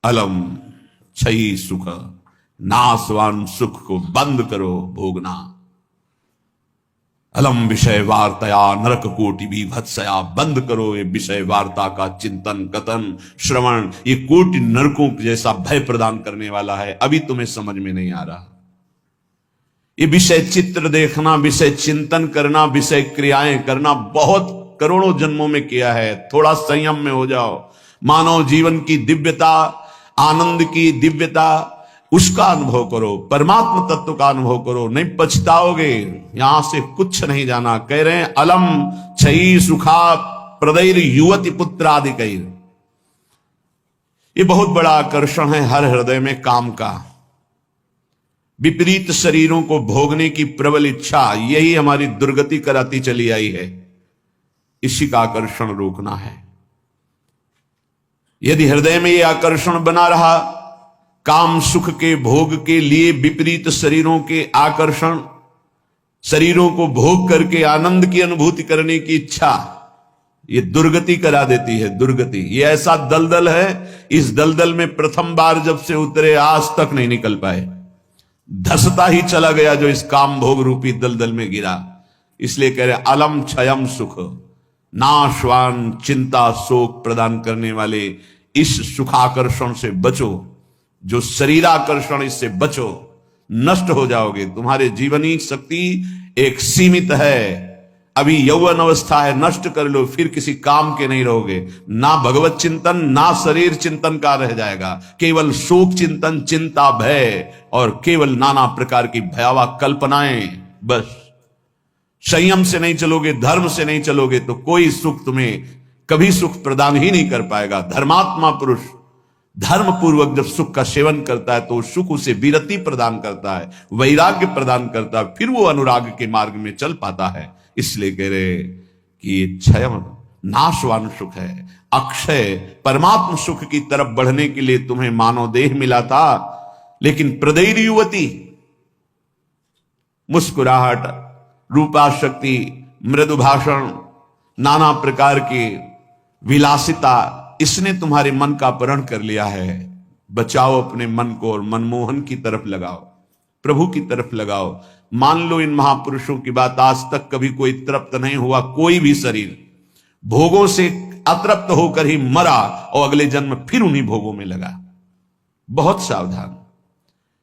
अलम क्षयी सुख, नाशवान सुख को बंद करो भोगना। अलम विषय वार्तया नरक कोटि विभत्सया, बंद करो ये विषय वार्ता का चिंतन कथन श्रवण, ये कोटि नरकों जैसा भय प्रदान करने वाला है। अभी तुम्हें समझ में नहीं आ रहा। ये विषय चित्र देखना, विषय चिंतन करना, विषय क्रियाएं करना बहुत करोड़ों जन्मों में किया है। थोड़ा संयम में हो जाओ। मानव जीवन की दिव्यता, आनंद की दिव्यता, उसका अनुभव करो, परमात्मा तत्व का अनुभव करो, नहीं पछताओगे। यहां से कुछ नहीं जाना। कह रहे हैं अलम क्षयी सुखा प्रदैर युवती पुत्रादिकैर। ये बहुत बड़ा आकर्षण है हर हृदय में काम का। विपरीत शरीरों को भोगने की प्रबल इच्छा, यही हमारी दुर्गति कराती चली आई है। इसी का आकर्षण रोकना है। यदि हृदय में यह आकर्षण बना रहा, काम सुख के भोग के लिए विपरीत शरीरों के आकर्षण, शरीरों को भोग करके आनंद की अनुभूति करने की इच्छा, ये दुर्गति करा देती है। दुर्गति ये ऐसा दलदल है, इस दलदल में प्रथम बार जब से उतरे आज तक नहीं निकल पाए। धसता ही चला गया जो इस काम भोग रूपी दलदल में गिरा। इसलिए कह रहे अलम क्षयम सुख, नाशवान चिंता शोक प्रदान करने वाले इस सुखाकर्षण से बचो। जो शरीराकर्षण, इससे बचो, नष्ट हो जाओगे। तुम्हारे जीवनी शक्ति एक सीमित है। अभी यौवन अवस्था है, नष्ट कर लो, फिर किसी काम के नहीं रहोगे। ना भगवत चिंतन, ना शरीर चिंतन का रह जाएगा। केवल शोक चिंतन, चिंता, भय और केवल नाना प्रकार की भयावह कल्पनाएं। बस संयम से नहीं चलोगे, धर्म से नहीं चलोगे तो कोई सुख तुम्हें कभी सुख प्रदान ही नहीं कर पाएगा। धर्मात्मा पुरुष धर्म पूर्वक जब सुख का सेवन करता है तो सुख उसे विरति प्रदान करता है, वैराग्य प्रदान करता है, फिर वो अनुराग के मार्ग में चल पाता है। इसलिए कह रहे कि ये क्षय नाशवान सुख है। अक्षय परमात्म सुख की तरफ बढ़ने के लिए तुम्हें मानव देह मिला था, लेकिन प्रदैर युवती, मुस्कुराहट, रूपाशक्ति, मृदु भाषण, नाना प्रकार की विलासिता, इसने तुम्हारे मन का अपहरण कर लिया है। बचाओ अपने मन को और मनमोहन की तरफ लगाओ, प्रभु की तरफ लगाओ। मान लो इन महापुरुषों की बात, आज तक कभी कोई तृप्त नहीं हुआ। कोई भी शरीर भोगों से अतृप्त होकर ही मरा और अगले जन्म फिर उन्हीं भोगों में लगा। बहुत सावधान।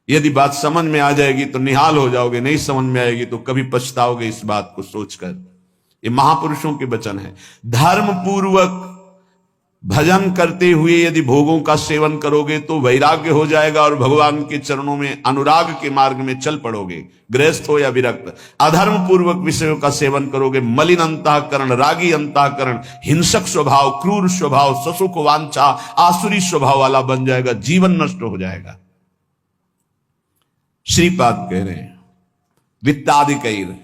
यदि बात समझ में आ जाएगी तो निहाल हो जाओगे, नहीं समझ में आएगी तो कभी पछताओगे इस बात को सोचकर। ये महापुरुषों के वचन है। धर्म पूर्वक भजन करते हुए यदि भोगों का सेवन करोगे तो वैराग्य हो जाएगा और भगवान के चरणों में अनुराग के मार्ग में चल पड़ोगे, गृहस्थ हो या विरक्त। अधर्म पूर्वक विषयों का सेवन करोगे, मलिन अंतःकरण, रागी अंतःकरण, हिंसक स्वभाव, क्रूर स्वभाव, ससुख वांछा, आसुरी स्वभाव वाला बन जाएगा, जीवन नष्ट हो जाएगा। श्रीपाद कह रहे हैं वित्तादिकैर,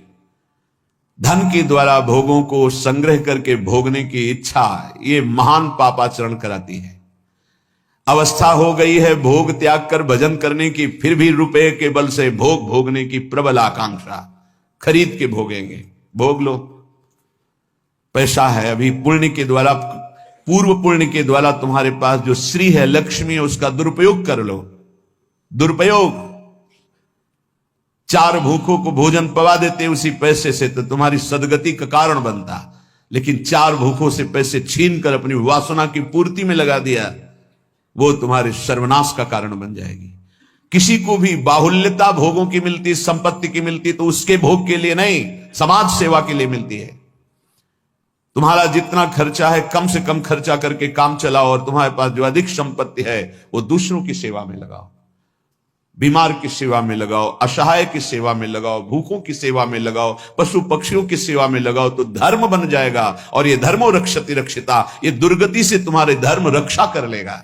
धन के द्वारा भोगों को संग्रह करके भोगने की इच्छा, ये महान पापाचरण कराती है। अवस्था हो गई है भोग त्याग कर भजन करने की, फिर भी रुपए के बल से भोग भोगने की प्रबल आकांक्षा, खरीद के भोगेंगे। भोग लो, पैसा है, अभी पुण्य के द्वारा, पूर्व पुण्य के द्वारा तुम्हारे पास जो श्री है, लक्ष्मी है, उसका दुरुपयोग कर लो। दुरुपयोग, चार भूखों को भोजन पवा देते उसी पैसे से तो तुम्हारी सदगति का कारण बनता, लेकिन चार भूखों से पैसे छीन कर अपनी वासना की पूर्ति में लगा दिया, वो तुम्हारे सर्वनाश का कारण बन जाएगी। किसी को भी बाहुल्यता भोगों की मिलती, संपत्ति की मिलती तो उसके भोग के लिए नहीं, समाज सेवा के लिए मिलती है। तुम्हारा जितना खर्चा है कम से कम खर्चा करके काम चलाओ और तुम्हारे पास जो अधिक संपत्ति है वो दूसरों की सेवा में लगाओ, बीमार की सेवा में लगाओ, असहाय की सेवा में लगाओ, भूखों की सेवा में लगाओ, पशु पक्षियों की सेवा में लगाओ, तो धर्म बन जाएगा। और ये धर्मो रक्षति रक्षिता, ये दुर्गति से तुम्हारे धर्म रक्षा कर लेगा।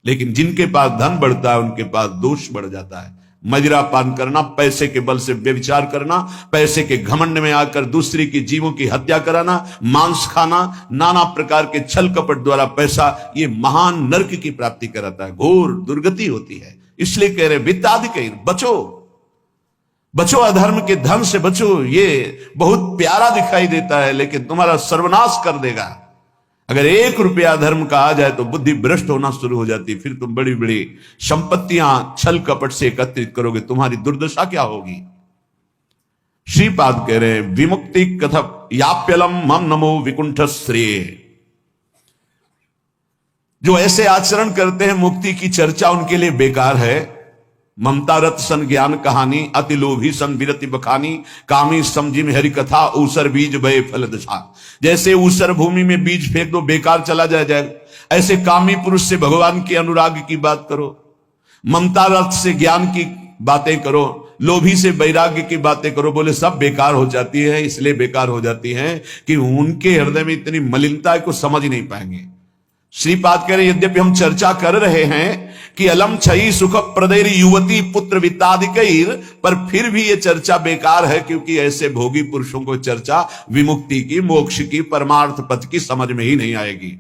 लेकिन जिनके पास धन बढ़ता है उनके पास दोष बढ़ जाता है। मदिरा पान करना, पैसे के बल से व्यभिचार करना, पैसे के घमंड में आकर दूसरे की जीवों की हत्या कराना, मांस खाना, नाना प्रकार के छल कपट द्वारा पैसा, ये महान नरक की प्राप्ति कराता है, घोर दुर्गति होती है। इसलिए कह रहे वित्तादिकैर, बचो बचो, अधर्म के धन से बचो। ये बहुत प्यारा दिखाई देता है लेकिन तुम्हारा सर्वनाश कर देगा। अगर 1 रुपया धर्म का आ जाए तो बुद्धि भ्रष्ट होना शुरू हो जाती, फिर तुम बड़ी बड़ी संपत्तियां छल कपट से एकत्रित करोगे, तुम्हारी दुर्दशा क्या होगी। श्रीपाद कह रहे हैं विमुक्ति कथप याप्यलम मम नमो विकुंठ श्रेय। जो ऐसे आचरण करते हैं मुक्ति की चर्चा उनके लिए बेकार है। ममता रत सन ज्ञान कहानी, अति लोभी सन विरति बखानी, कामी समझी में हरि कथा, ऊसर बीज बये फल दशा। जैसे ऊसर भूमि में बीज फेंक दो बेकार चला जाएगा, ऐसे कामी पुरुष से भगवान के अनुराग की बात करो, ममता रत से ज्ञान की बातें करो, लोभी से वैराग्य की बातें करो, बोले सब बेकार हो जाती है। इसलिए बेकार हो जाती है कि उनके हृदय में इतनी मलिनता है को समझ ही नहीं पाएंगे। श्रीपाद कह रहे यद्यपि हम चर्चा कर रहे हैं कि अलम छई सुख प्रदैर युवती पुत्र वित्तादिकैर, पर फिर भी यह चर्चा बेकार है, क्योंकि ऐसे भोगी पुरुषों को चर्चा विमुक्ति की, मोक्ष की, परमार्थ पथ की समझ में ही नहीं आएगी।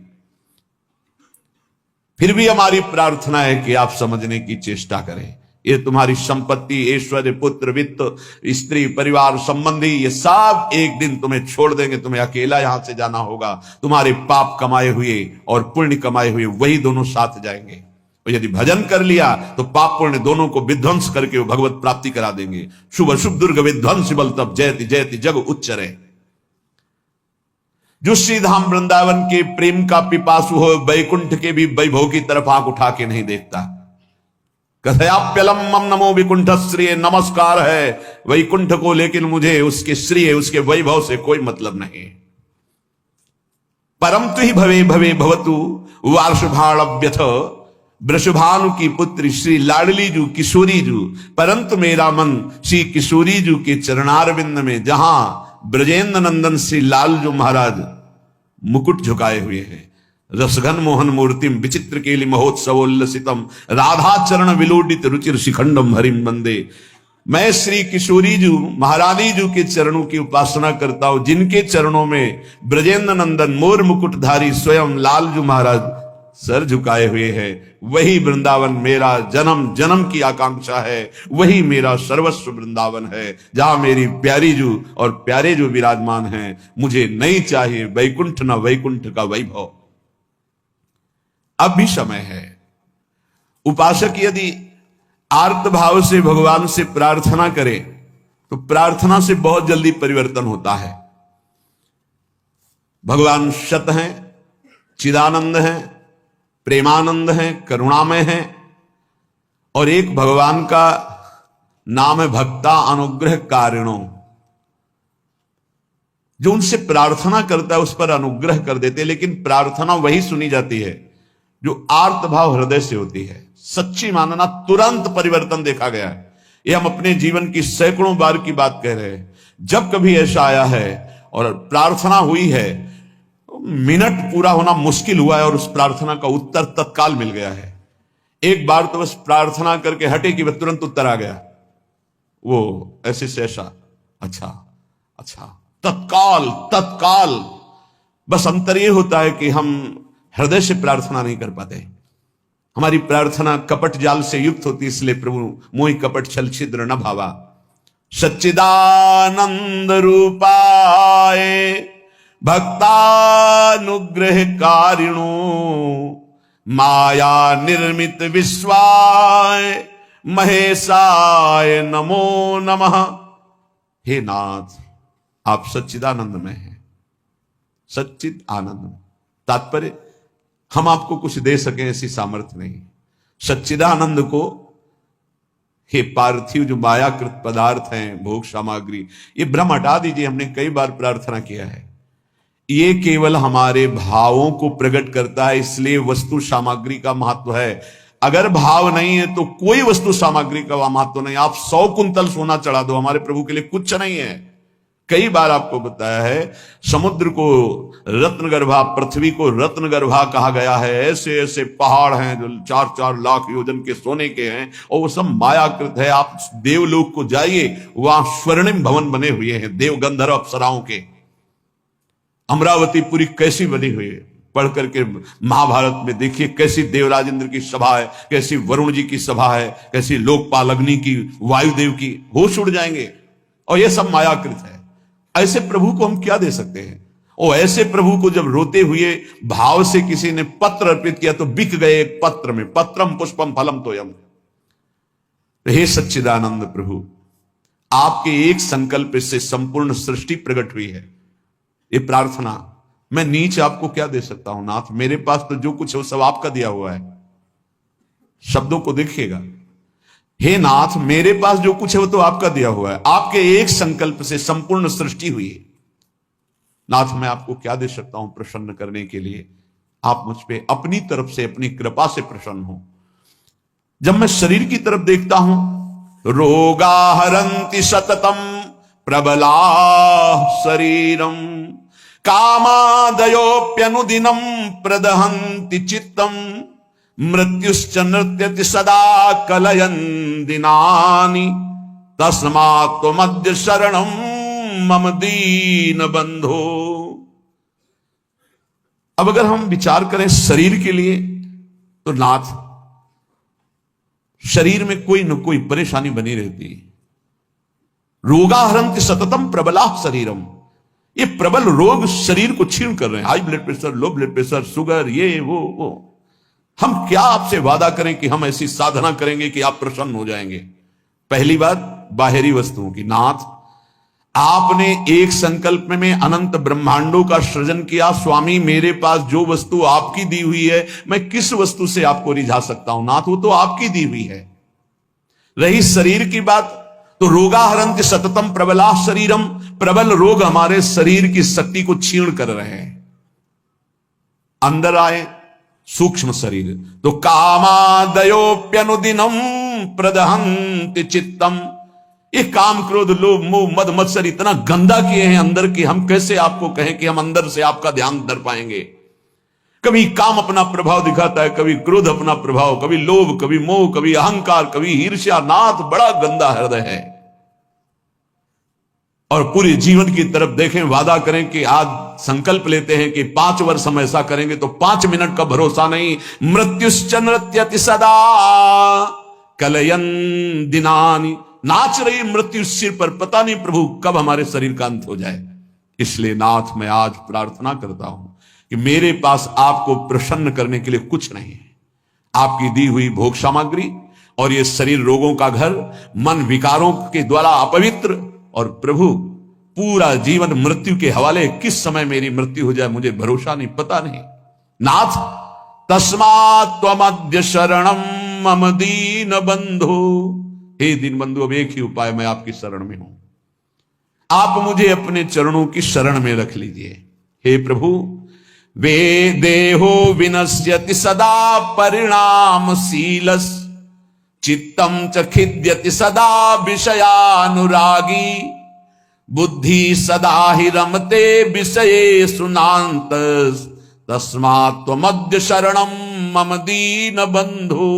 फिर भी हमारी प्रार्थना है कि आप समझने की चेष्टा करें। ये तुम्हारी संपत्ति, ऐश्वर्य, पुत्र, वित्त, स्त्री, परिवार, संबंधी, ये सब एक दिन तुम्हें छोड़ देंगे, तुम्हें अकेला यहां से जाना होगा। तुम्हारे पाप कमाए हुए और पुण्य कमाए हुए वही दोनों साथ जाएंगे। और यदि भजन कर लिया तो पाप पुण्य दोनों को विध्वंस करके वो भगवत प्राप्ति करा देंगे। शुभ अशुभ दुर्ग विध्वंस बल तब जयति जयति जग उच्चरे। जो श्रीधाम वृंदावन के प्रेम का पिपासु हो, वैकुंठ के भी वैभव की तरफ आंख उठा के नहीं देखता। कथयाप्यलम मम नमो विकुंठ श्रेय, नमस्कार है वैकुंठ को, लेकिन मुझे उसके श्रेय, उसके वैभव से कोई मतलब नहीं। परम तु ही भवे भवे भवतु वार्षभाण्यथ, वृषभानु की पुत्री श्री लाडली जू किशोरी जू, परंतु मेरा मन श्री किशोरी जू के चरणारविंद में, जहां ब्रजेंद्र नंदन श्री लाल जो महाराज मुकुट झुकाए हुए हैं, रसघन मोहन मूर्तिम विचित्र केली महोत्सवोल्लसितम, राधा चरण विलोडित रुचिर शिखंडम हरिम वंदे। मैं श्री किशोरी जू महारानी जू के चरणों की उपासना करता हूं, जिनके चरणों में ब्रजेंद्र नंदन मोर मुकुटधारी स्वयं लाल जू महाराज सर झुकाए हुए हैं। वही वृंदावन मेरा जन्म जन्म की आकांक्षा है, वही मेरा सर्वस्व वृंदावन है, जहां मेरी प्यारी जू और प्यारे जो विराजमान हैं। मुझे नहीं चाहिए वैकुंठ न वैकुंठ का वैभव। अब भी समय है। उपासक यदि आर्त भाव से भगवान से प्रार्थना करे तो प्रार्थना से बहुत जल्दी परिवर्तन होता है। भगवान सत हैं, चिदानंद हैं, प्रेमानंद हैं, करुणामय हैं, और एक भगवान का नाम है भक्ता अनुग्रह कारिणो। जो उनसे प्रार्थना करता है उस पर अनुग्रह कर देते, लेकिन प्रार्थना वही सुनी जाती है जो आर्त भाव हृदय से होती है। सच्ची मानना, तुरंत परिवर्तन देखा गया है। ये हम अपने जीवन की सैकड़ों बार की बात कह रहे हैं। जब कभी ऐसा आया है और प्रार्थना हुई है, मिनट पूरा होना मुश्किल हुआ है और उस प्रार्थना का उत्तर तत्काल मिल गया है। एक बार तो बस प्रार्थना करके हटे कि वह तुरंत उत्तर आ गया, वो ऐसे से ऐसा, अच्छा अच्छा, तत्काल तत्काल। बस अंतर यह होता है कि हम हृदय से प्रार्थना नहीं कर पाते। हमारी प्रार्थना कपट जाल से युक्त होती, इसलिए प्रभु मोहि कपट छल छिद्र न भावा। सच्चिदानंद रूपाय भक्तानुग्रह कारिणो, माया निर्मित विश्वाय महेशाय नमो नमः। हे नाथ, आप सच्चिदानंद में हैं, सच्चिद आनंद। तात्पर्य, हम आपको कुछ दे सकें ऐसी सामर्थ्य नहीं। सच्चिदानंद को, हे पार्थिव जो मायाकृत पदार्थ हैं, भोग सामग्री, ये भ्रम हटा दीजिए। हमने कई बार प्रार्थना किया है, ये केवल हमारे भावों को प्रकट करता है, इसलिए वस्तु सामग्री का महत्व है। अगर भाव नहीं है तो कोई वस्तु सामग्री का महत्व नहीं। आप 100 कुंतल सोना चढ़ा दो, हमारे प्रभु के लिए कुछ नहीं है। कई बार आपको बताया है, समुद्र को रत्नगर्भा, पृथ्वी को रत्नगर्भा कहा गया है। ऐसे ऐसे पहाड़ हैं जो 4-4 लाख योजन के सोने के हैं, और वो सब मायाकृत है। आप देवलोक को जाइए, वहां स्वर्णिम भवन बने हुए हैं देव गंधर्व अप्सराओं के। अमरावती पूरी कैसी बनी हुई है, पढ़ करके महाभारत में देखिए कैसी देवराज इंद्र की सभा है, कैसी वरुण जी की सभा है, कैसी लोकपाल अग्नि की, वायुदेव की, होश उड़ जाएंगे। और यह सब मायाकृत है। ऐसे प्रभु को हम क्या दे सकते हैं? ओ ऐसे प्रभु को जब रोते हुए भाव से किसी ने पत्र अर्पित किया तो बिक गए एक पत्र में, पत्रम पुष्पम फलम तोयम। हे सच्चिदानंद प्रभु, आपके एक संकल्प से संपूर्ण सृष्टि प्रकट हुई है। ये प्रार्थना, मैं नीच आपको क्या दे सकता हूं नाथ, मेरे पास तो जो कुछ है वो सब आपका दिया हुआ है। शब्दों को देखिएगा, हे नाथ मेरे पास जो कुछ है वो तो आपका दिया हुआ है, आपके एक संकल्प से संपूर्ण सृष्टि हुई है। नाथ मैं आपको क्या दे सकता हूं प्रसन्न करने के लिए, आप मुझ पे अपनी तरफ से अपनी कृपा से प्रसन्न हो। जब मैं शरीर की तरफ देखता हूं, रोगा हरंति सततम प्रबला शरीरम, कामादयोप्यनुदिनम प्रदहंति चित्तम, मृत्युश्च नृत्यति सदा कलयन दिनानि, तस्मात् त्वमद्य शरणम मम दीन बंधो। अब अगर हम विचार करें शरीर के लिए, तो नाथ शरीर में कोई न कोई परेशानी बनी रहती है। रोगाहरंति सततम प्रबला शरीरम, ये प्रबल रोग शरीर को छीण कर रहे हैं। High blood pressure, low blood pressure, sugar, ये वो। हम क्या आपसे वादा करें कि हम ऐसी साधना करेंगे कि आप प्रसन्न हो जाएंगे। पहली बात बाहरी वस्तुओं की, नाथ आपने एक संकल्प में अनंत ब्रह्मांडों का सृजन किया। स्वामी मेरे पास जो वस्तु आपकी दी हुई है, मैं किस वस्तु से आपको रिझा सकता हूं नाथ, वो तो आपकी दी हुई है। रही शरीर की बात, तो रोगाहरंति सततम प्रबला शरीरम, प्रबल रोग हमारे शरीर की शक्ति को छीण कर रहे हैं। अंदर आए सूक्ष्म शरीर, तो कामादयोप्यनुदिनम प्रदहंति चित्तम, ये काम क्रोध लोभ मोह मद मत्सर इतना गंदा किए हैं अंदर की, हम कैसे आपको कहें कि हम अंदर से आपका ध्यान धर पाएंगे। कभी काम अपना प्रभाव दिखाता है, कभी क्रोध अपना प्रभाव, कभी लोभ, कभी मोह, कभी अहंकार, कभी ईर्ष्या। नाथ बड़ा गंदा हृदय है। और पूरे जीवन की तरफ देखें, वादा करें कि आज संकल्प लेते हैं कि 5 वर्ष हम ऐसा करेंगे, तो 5 मिनट का भरोसा नहीं। मृत्युश्च नृत्यति सदा कलयन दिनानि, नाच रही मृत्यु सिर पर, पता नहीं प्रभु कब हमारे शरीर का अंत हो जाए। इसलिए नाथ मैं आज प्रार्थना करता हूं कि मेरे पास आपको प्रसन्न करने के लिए कुछ नहीं है। आपकी दी हुई भोग सामग्री और ये शरीर रोगों का घर, मन विकारों के द्वारा अपवित्र, और प्रभु पूरा जीवन मृत्यु के हवाले। किस समय मेरी मृत्यु हो जाए मुझे भरोसा नहीं, पता नहीं। नाथ तस्मात् त्वमद्य शरणम मम दीन बंधो, हे दीन बंधु अब एक ही उपाय, मैं आपकी शरण में हूं। आप मुझे अपने चरणों की शरण में रख लीजिए। हे प्रभु, वे देहो विनश्यति सदा परिणामशीलस्, चित्तम च खिद्यति सदा विषयानुरागी, बुद्धि सदा हि रमते विषयेषु नान्तस्, तस्मात् त्वमद्य शरणम मम दीन बंधु।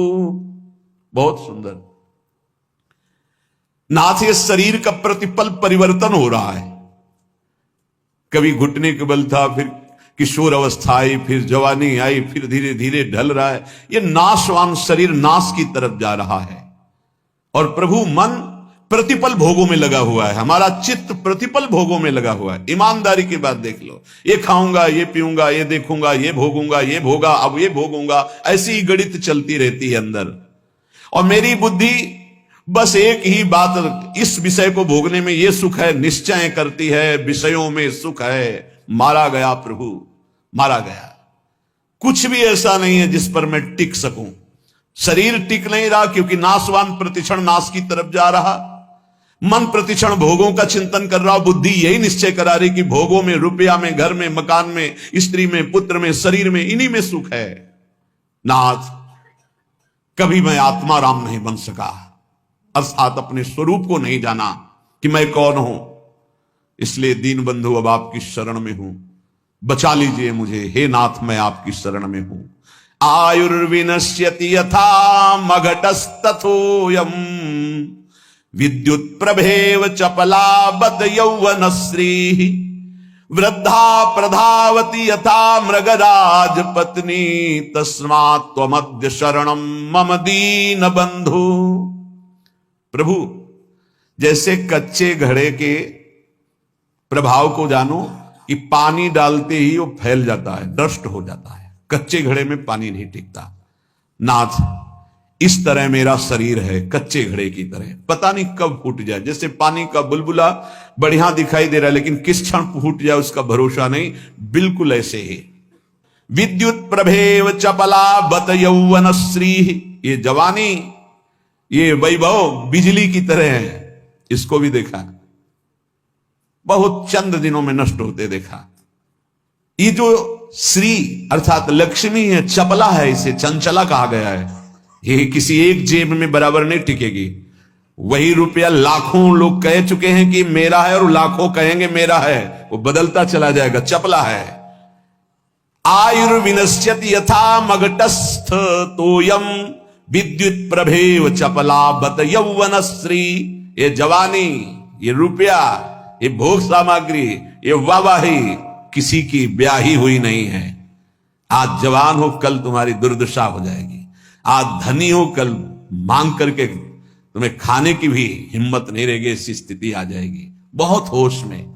बहुत सुंदर नाथ, ये शरीर का प्रतिपल परिवर्तन हो रहा है। कभी घुटने के बल था, फिर किशोर अवस्था आई, फिर जवानी आई, फिर धीरे धीरे ढल रहा है। ये नाशवान शरीर नाश की तरफ जा रहा है। और प्रभु मन प्रतिपल भोगों में लगा हुआ है, हमारा चित्त प्रतिपल भोगों में लगा हुआ है। ईमानदारी की बात देख लो, ये खाऊंगा, ये पीऊंगा, ये देखूंगा, ये भोगूंगा, ये भोगा, अब ये भोगूंगा, ऐसी ही गणित चलती रहती है अंदर। और मेरी बुद्धि बस एक ही बात, इस विषय को भोगने में ये सुख है निश्चय करती है, विषयों में सुख है। मारा गया प्रभु, मारा गया। कुछ भी ऐसा नहीं है जिस पर मैं टिक सकूं। शरीर टिक नहीं रहा क्योंकि नाशवान प्रतिक्षण नाश की तरफ जा रहा। मन प्रतिक्षण भोगों का चिंतन कर रहा। बुद्धि यही निश्चय करा रही कि भोगों में, रुपया में, घर में, मकान में, स्त्री में, पुत्र में, शरीर में, इन्हीं में सुख है। नाथ कभी मैं आत्मा राम नहीं बन सका, अर्थात अपने स्वरूप को नहीं जाना कि मैं कौन हूं। इसलिए दीन बंधु अब आपकी शरण में हूं, बचा लीजिए मुझे। हे नाथ मैं आपकी शरण में हूं। आयुर्विनश्यति यथा मघटस्तथोयम, विद्युत प्रभेव चपला बद यौवनश्री, वृद्धा प्रधावती यथा मृगराज पत्नी, तस्मात् त्वमद्य शरणम मम दीन बंधु। प्रभु जैसे कच्चे घड़े के प्रभाव को जानो, कि पानी डालते ही वो फैल जाता है, डस्ट हो जाता है। कच्चे घड़े में पानी नहीं टिकता। नाथ, इस तरह मेरा शरीर है, कच्चे घड़े की तरह, पता नहीं कब फूट जाए। जैसे पानी का बुलबुला बढ़िया दिखाई दे रहा है, लेकिन किस क्षण फूट जाए उसका भरोसा नहीं। बिल्कुल ऐसे ही विद्युत प्रभेव चपला बत यौवन श्री, ये जवानी, ये वैभव बिजली की तरह है। इसको भी देखा, बहुत चंद दिनों में नष्ट होते देखा। ये जो श्री अर्थात लक्ष्मी है, चपला है, इसे चंचला कहा गया है। ये किसी एक जेब में बराबर नहीं टिकेगी। वही रुपया लाखों लोग कह चुके हैं कि मेरा है, और लाखों कहेंगे मेरा है, वो बदलता चला जाएगा, चपला है। आयुर्विनश्यति यथा मगटस्थ तोयम विद्युत प्रभेव चपला बत यौवन श्री। ये जवानी, ये रुपया, ये भोग सामग्री, ये वाहवाही किसी की ब्याही हुई नहीं है। आज जवान हो, कल तुम्हारी दुर्दशा हो जाएगी। आज धनी हो, कल मांग करके तुम्हें खाने की भी हिम्मत नहीं रहेगी, ऐसी स्थिति आ जाएगी। बहुत होश में।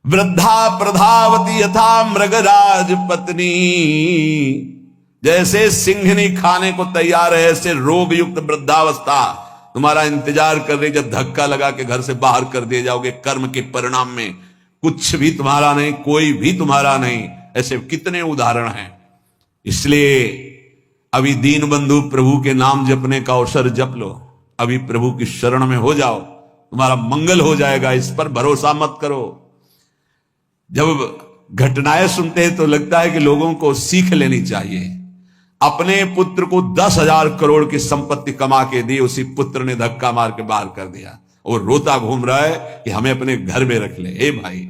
वृद्धा प्रधावती यथा मृगराज पत्नी, जैसे सिंहनी खाने को तैयार है, ऐसे रोग युक्त वृद्धावस्था तुम्हारा इंतजार कर रही। जब धक्का लगा के घर से बाहर कर दिए जाओगे, कर्म के परिणाम में कुछ भी तुम्हारा नहीं, कोई भी तुम्हारा नहीं। ऐसे कितने उदाहरण हैं। इसलिए अभी दीन बंधु प्रभु के नाम जपने का अवसर जप लो। अभी प्रभु की शरण में हो जाओ, तुम्हारा मंगल हो जाएगा। इस पर भरोसा मत करो। जब घटनाएं सुनते हैं तो लगता है कि लोगों को सीख लेनी चाहिए। अपने पुत्र को 10,000 करोड़ की संपत्ति कमा के दी, उसी पुत्र ने धक्का मार के बाहर कर दिया और रोता घूम रहा है कि हमें अपने घर में रख ले। हे भाई,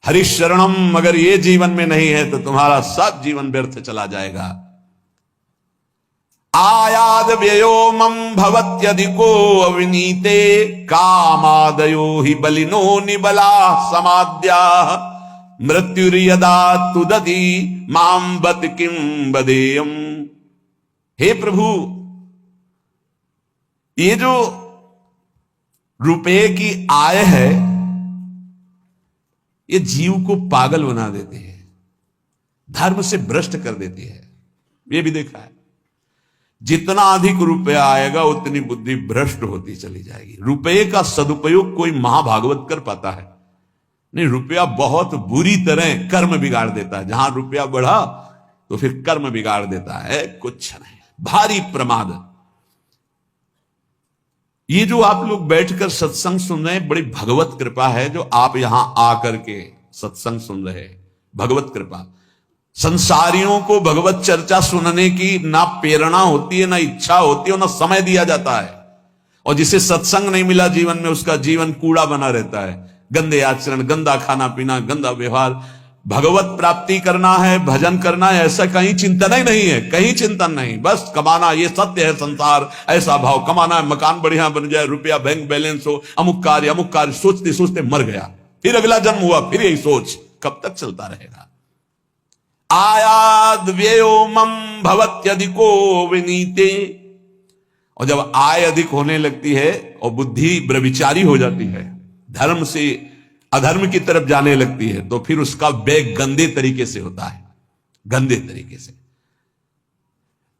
हरिशरणम अगर ये जीवन में नहीं है तो तुम्हारा सब जीवन व्यर्थ चला जाएगा। आयाद व्ययोमं भवत्यधिको अविनीते, कामादयो हि बलिनो निबला समाद्या, मृत्युर्यदा तुदति मां बत किं बदेयम। हे प्रभु, ये जो रुपए की आय है, ये जीव को पागल बना देती है, धर्म से भ्रष्ट कर देती है। ये भी देखा है, जितना अधिक रुपया आएगा उतनी बुद्धि भ्रष्ट होती चली जाएगी। रुपये का सदुपयोग कोई महाभागवत कर पाता है? नहीं। रुपया बहुत बुरी तरह कर्म बिगाड़ देता है। जहां रुपया बढ़ा तो फिर कर्म बिगाड़ देता है, कुछ नहीं, भारी प्रमाद। ये जो आप लोग बैठकर सत्संग सुन रहे हैं, बड़ी भगवत कृपा है जो आप यहां आकर के सत्संग सुन रहे हैं। भगवत कृपा। संसारियों को भगवत चर्चा सुनने की ना प्रेरणा होती है, ना इच्छा होती है, ना समय दिया जाता है। और जिसे सत्संग नहीं मिला जीवन में, उसका जीवन कूड़ा बना रहता है। गंदे आचरण, गंदा खाना पीना, गंदा व्यवहार। भगवत प्राप्ति करना है, भजन करना है, ऐसा कहीं चिंतन ही नहीं है, कहीं चिंतन नहीं। बस कमाना, ये सत्य है संसार, ऐसा भाव। कमाना है, मकान बढ़िया बन जाए, रुपया बैंक बैलेंस हो, अमुक कार्य सोचते सोचते मर गया, फिर अगला जन्म हुआ, फिर यही सोच। कब तक चलता रहेगा? आयाद व्ययोमं भवत्यधिको विनीते। और जब आय अधिक होने लगती है और बुद्धि व्यभिचारी हो जाती है, धर्म से अधर्म की तरफ जाने लगती है, तो फिर उसका व्यय गंदे तरीके से होता है। गंदे तरीके से।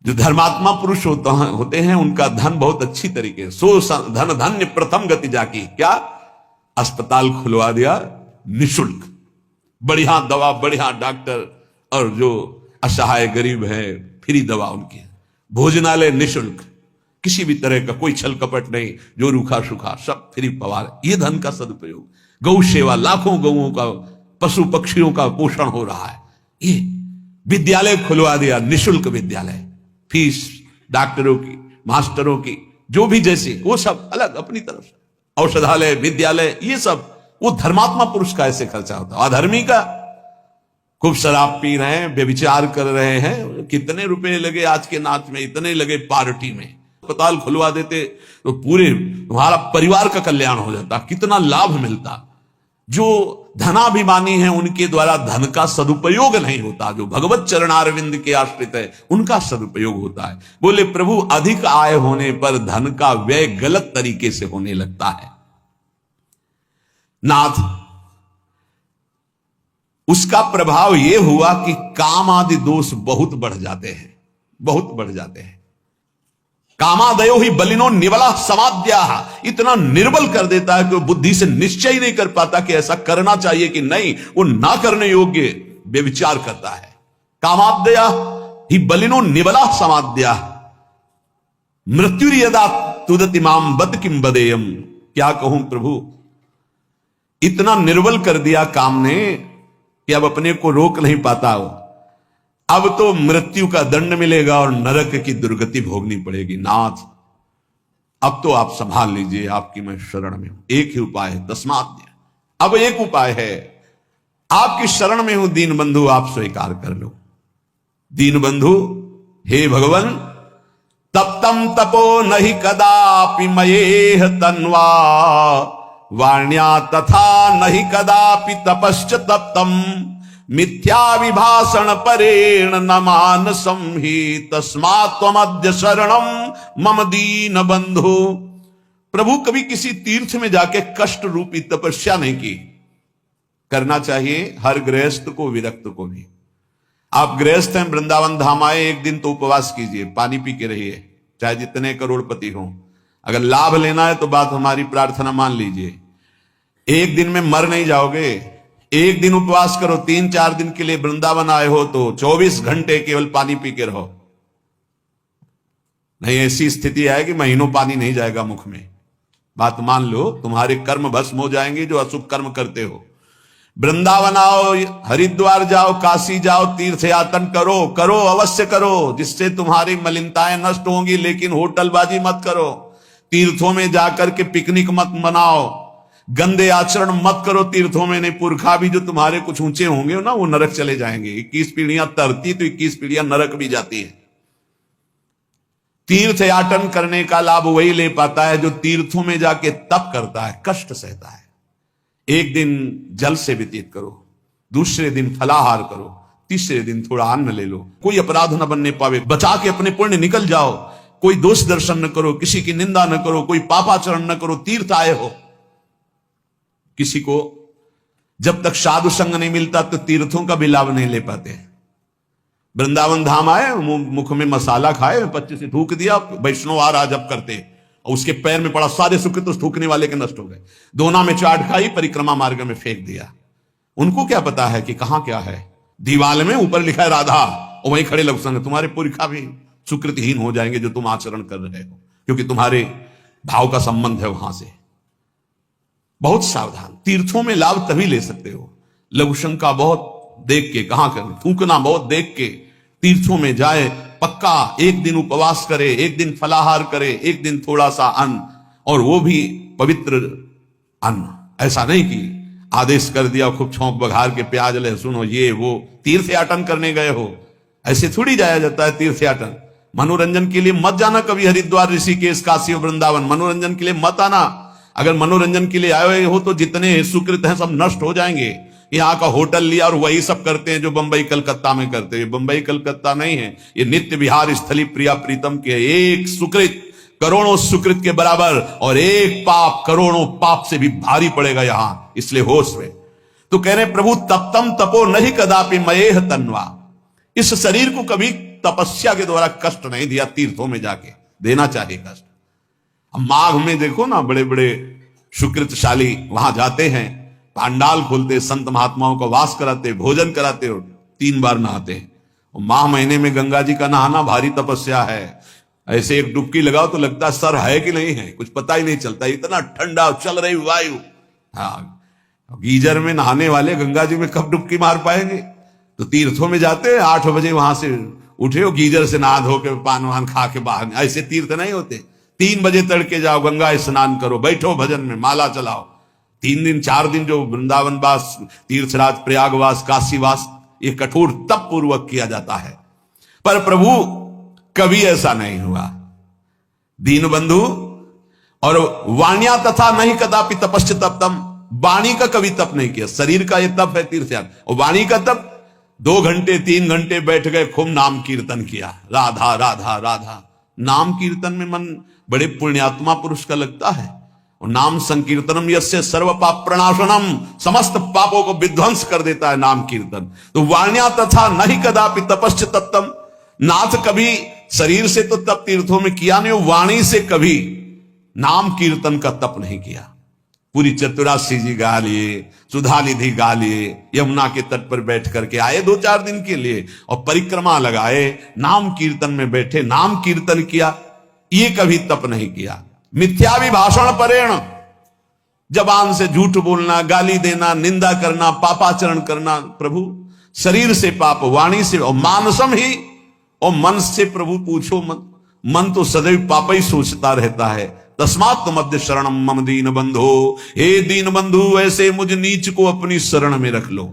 जो धर्मात्मा पुरुष होते हैं उनका धन बहुत अच्छी तरीके से, सो धन धन्य प्रथम गति जाकी। क्या? अस्पताल खुलवा दिया निशुल्क, बढ़िया दवा, बढ़िया डॉक्टर, और जो असहाय गरीब है फ्री दवा उनकी, भोजनालय निशुल्क, किसी भी तरह का कोई छल कपट नहीं, जो रूखा सूखा सब फ्री पवार। ये धन का सदुपयोग। गौ सेवा, लाखों गौओं का, पशु पक्षियों का पोषण हो रहा है। ये विद्यालय खुलवा दिया, निशुल्क विद्यालय, फीस डॉक्टरों की, मास्टरों की, जो भी जैसे, वो सब अलग अपनी तरफ से। औषधालय, विद्यालय, ये सब वो धर्मात्मा पुरुष का ऐसे खर्चा होता है। अधर्मी का खूब शराब पी रहे हैं, व्यभिचार कर रहे हैं, कितने रुपए लगे आज के नाच में, इतने लगे पार्टी में। अस्पताल खुलवा देते तो पूरे तुम्हारा परिवार का कल्याण हो जाता, कितना लाभ मिलता। जो धनाभिमानी है उनके द्वारा धन का सदुपयोग नहीं होता, जो भगवत चरणारविंद के आश्रित है उनका सदुपयोग होता है। बोले प्रभु, अधिक आय होने पर धन का व्यय गलत तरीके से होने लगता है। नाथ, उसका प्रभाव यह हुआ कि काम आदि दोष बहुत बढ़ जाते हैं, बहुत बढ़ जाते हैं। कामादयो ही बलिनो निवला समाद्या, इतना निर्बल कर देता है कि वो बुद्धि से निश्चय ही नहीं कर पाता कि ऐसा करना चाहिए कि नहीं, वो ना करने योग्य व्यभिचार करता है। कामाद्या ही बलिनो निवला समाद्या, मृत्यु यदा तुदति माम बद किम बदेयम। क्या कहूं प्रभु, इतना निर्बल कर दिया काम ने कि अब अपने को रोक नहीं पाता हो। अब तो मृत्यु का दंड मिलेगा और नरक की दुर्गति भोगनी पड़ेगी। नाथ अब तो आप संभाल लीजिए, आपकी मैं शरण में हूं। एक ही उपाय है, तस्मात्। अब एक उपाय है, आपकी शरण में हूं दीन बंधु, आप स्वीकार कर लो। दीन बंधु, हे भगवान, तप्तम तपो नहीं कदापि मयेह तन्वा, वाण्या तथा नहीं कदापि तपश्च तप्तम, मिथ्या विभाषण परेण न मानसं हि, तस्मात् त्वमद्य शरणम मम दीन बंधु। प्रभु कभी किसी तीर्थ में जाके कष्ट रूपी तपस्या नहीं की। करना चाहिए हर गृहस्थ को, विरक्त को भी। आप गृहस्थ हैं, वृंदावन धाम आए, एक दिन तो उपवास कीजिए, पानी पी के रहिए, चाहे जितने करोड़पति हो। अगर लाभ लेना है तो बात हमारी प्रार्थना मान लीजिए। एक दिन में मर नहीं जाओगे। एक दिन उपवास करो, 3-4 दिन के लिए वृंदावन आए हो तो 24 घंटे केवल पानी पी के रहो। नहीं, ऐसी स्थिति है कि महीनों पानी नहीं जाएगा मुख में। बात मान लो, तुम्हारे कर्म भस्म हो जाएंगे जो अशुभ कर्म करते हो। वृंदावन आओ, हरिद्वार जाओ, काशी जाओ, तीर्थ यातन करो, करो अवश्य करो, जिससे तुम्हारी मलिनताएं नष्ट होंगी, लेकिन होटलबाजी मत करो। तीर्थों में जाकर के पिकनिक मत मनाओ, गंदे आचरण मत करो तीर्थों में। नहीं, पुरखा भी जो तुम्हारे कुछ ऊंचे होंगे ना, वो नरक चले जाएंगे। 21 पीढ़ियां तरती तो 21 पीढ़ियां नरक भी जाती है। तीर्थ याटन करने का लाभ वही ले पाता है जो तीर्थों में जाके तप करता है, कष्ट सहता है। एक दिन जल से व्यतीत करो, दूसरे दिन फलाहार करो, तीसरे दिन थोड़ा अन्न ले लो। कोई अपराध न बनने पावे, बचा के अपने पुण्य निकल जाओ। कोई दोष दर्शन न करो, किसी की निंदा न करो, कोई पापाचरण न करो। तीर्थ आए हो, किसी को जब तक साधु संग नहीं मिलता तो तीर्थों का भी लाभ नहीं ले पाते। वृंदावन धाम आए, मुख में मसाला खाए, 25 से थूक दिया, वैष्णव आ रहा जब करते, और उसके पैर में पड़ा, सारे सुकृत उस थूकने वाले के नष्ट हो गए। दोना में चाट खाई, परिक्रमा मार्ग में फेंक दिया। उनको क्या पता है कि कहां क्या है। दीवाल में ऊपर लिखा है राधा, और वहीं खड़े लोग संग, तुम्हारे पुरखा भी सुकृतहीन हो जाएंगे जो तुम आचरण कर रहे हो, क्योंकि तुम्हारे भाव का संबंध है वहां से। बहुत सावधान। तीर्थों में लाभ तभी ले सकते हो, लघु शंका बहुत देख के, कहां करें, थूकना बहुत देख के तीर्थों में जाए। पक्का एक दिन उपवास करे, एक दिन फलाहार करे, एक दिन थोड़ा सा अन्न, और वो भी पवित्र अन्न। ऐसा नहीं कि आदेश कर दिया खूब छौंक बघार के, प्याज लहसुन हो, ये वो। तीर्थ याटन करने गए हो, ऐसे थोड़ी जाया जाता है तीर्थ याटन। मनोरंजन के लिए मत जाना कभी हरिद्वार, ऋषिकेश, काशी और वृंदावन। मनोरंजन के लिए मत आना। अगर मनोरंजन के लिए आए हो तो जितने सुकृत हैं सब नष्ट हो जाएंगे। यहाँ का होटल लिया और वही सब करते हैं जो बंबई कलकत्ता में करते हैं। बंबई कलकत्ता नहीं है, ये नित्य विहार स्थली प्रिया प्रीतम के। एक सुकृत करोड़ों सुकृत के बराबर, और एक पाप करोड़ों पाप से भी भारी पड़ेगा यहां। इसलिए होश में। तो कह रहे प्रभु, तप्तम तपो नहीं कदापि मयेह तन्वा। इस शरीर को कभी तपस्या के द्वारा कष्ट नहीं दिया, तीर्थों में जाके देना चाहिए कष्ट। माघ में देखो ना, बड़े बड़े सुकृतशाली वहां जाते हैं, पांडाल खोलते, संत महात्माओं का वास कराते, भोजन कराते, और 3 बार नहाते हैं। और माह महीने में गंगा जी का नहाना भारी तपस्या है। ऐसे एक डुबकी लगाओ तो लगता है सर है कि नहीं है, कुछ पता ही नहीं चलता, इतना ठंडा चल रही वायु। हाँ, गीजर में नहाने वाले गंगा जी में कब डुबकी मार पाएंगे। तो तीर्थों में जाते हैं, 8 बजे वहां से उठे हो, गीजर से नहा धो के पान वान खा के बाहर। ऐसे तीर्थ नहीं होते। 3 बजे तड़के जाओ, गंगा स्नान करो, बैठो भजन में, माला चलाओ। 3 दिन 4 दिन जो वृंदावन वास, तीर्थराज, प्रयागवास, काशीवास, ये कठोर तप पूर्वक किया जाता है। पर प्रभु कभी ऐसा नहीं हुआ। दीन बंधु, और वाण्या तथा नहीं कदापि तपश्च तप्तम, वाणी का कभी तप नहीं किया। शरीर का ये तप है तीर्थयाग, और वाणी का तप 2 घंटे 3 घंटे बैठ गए, खूब नाम कीर्तन किया, राधा राधा राधा। नाम कीर्तन में मन बड़े पुण्यात्मा पुरुष का लगता है। और नाम संकीर्तनम यस्य सर्व पाप प्रणाशनम, समस्त पापों को विध्वंस कर देता है नाम कीर्तन। तो वाण्या तथा नहीं कदापि तपश्च तत्तम, नाथ कभी शरीर से तो तप तीर्थों में किया नहीं, वाणी से कभी नाम कीर्तन का तप नहीं किया। पूरी चतुरासी जी गा लिए, सुधा निधि गा लिए, यमुना के तट पर बैठ करके आए 2-4 दिन के लिए और परिक्रमा लगाए, नाम कीर्तन में बैठे, नाम कीर्तन किया, ये कभी तप नहीं किया। मिथ्याभिभाषण परेण, जबान से झूठ बोलना, गाली देना, निंदा करना, पापाचरण करना, प्रभु शरीर से पाप, वाणी से, और मानसम ही, और मन से प्रभु पूछो मत, मन तो सदैव पाप ही सोचता रहता है। तस्मात् मध्य शरणम मम दीन बंधो, हे दीन बंधु ऐसे मुझ नीच को अपनी शरण में रख लो।